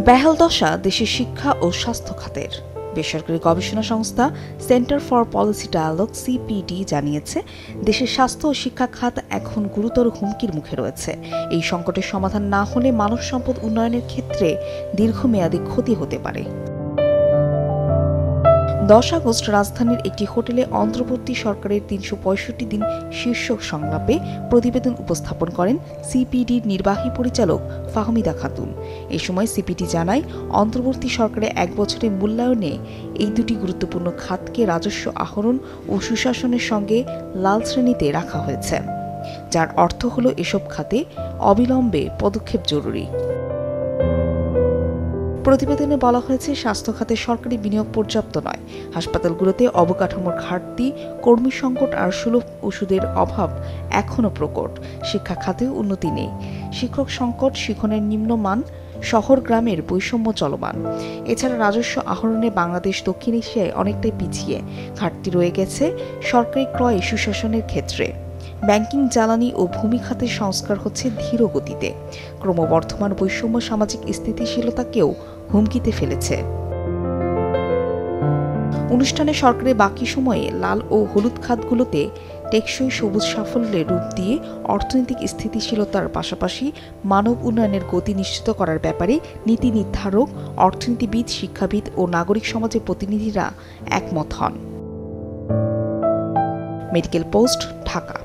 বেহাল দশা দেশের শিক্ষা ও স্বাস্থ্য খাতের। বেসরকারি গবেষণা সংস্থা center for policy dialogue CPD জানিয়েছে, দেশের স্বাস্থ্য ও শিক্ষা খাত এখন গুরুতর হুমকির মুখে রয়েছে। এই সংকটের সমাধান না হলে মানব সম্পদ উন্নয়নের ক্ষেত্রে দীর্ঘমেয়াদী ক্ষতি হতে পারে। 10 আগস্ট রাজধানীর একটি হোটেলে অন্তর্বর্তী সরকারের 365 দিন শীর্ষক সংলাপে প্রতিবেদন উপস্থাপন করেন সিপিডির নির্বাহী পরিচালক ফাহমিদা খাতুন। এ সময় সিপিডি জানায়, অন্তর্বর্তী সরকারে 1 বছরের মূল্যায়নে এই দুটি গুরুত্বপূর্ণ খাতকে রাজস্ব আহরণ ও সুশাসনের সঙ্গে লাল শ্রেণীতে রাখা হয়েছে, যার অর্থ হল এসব খাতে অবিলম্বে পদক্ষেপ জরুরি। প্রতিবেদনে বলা হয়েছে, স্বাস্থ্য খাতে সরকারি বিনিয়োগ পর্যাপ্ত নয়, হাসপাতালগুলোতে অবকাঠামোর ঘাটতি, কর্মী সংকট আর সুলভ ওষুধের অভাব এখনও প্রকট। শিক্ষা খাতেও উন্নতি নেই, শিক্ষক সংকট, শিক্ষণের নিম্নমান, শহর গ্রামের বৈষম্য চলমান। এছাড়া রাজস্ব আহরণে বাংলাদেশ দক্ষিণ এশিয়ায় অনেকটাই পিছিয়ে, ঘাটতি রয়ে গেছে সরকারি ক্রয়ে সুশাসনের ক্ষেত্রে। ব্যাংকিং, জ্বালানি ও ভূমি খাতের সংস্কার হচ্ছে ধীর গতিতে। ক্রমবর্ধমান বৈষম্য সামাজিক স্থিতিশীলতাকেও হুমকিতে ফেলেছে। অনুষ্ঠানে সরকারের বাকি সময়ে লাল ও হলুদ খাতগুলোতে টেকসই সবুজ সাফল্যের রূপ দিয়ে অর্থনৈতিক স্থিতিশীলতার পাশাপাশি মানব উন্নয়নের গতি নিশ্চিত করার ব্যাপারে নীতি নির্ধারক, অর্থনীতিবিদ, শিক্ষাবিদ ও নাগরিক সমাজের প্রতিনিধিরা একমত হন। Medical post, Dhaka.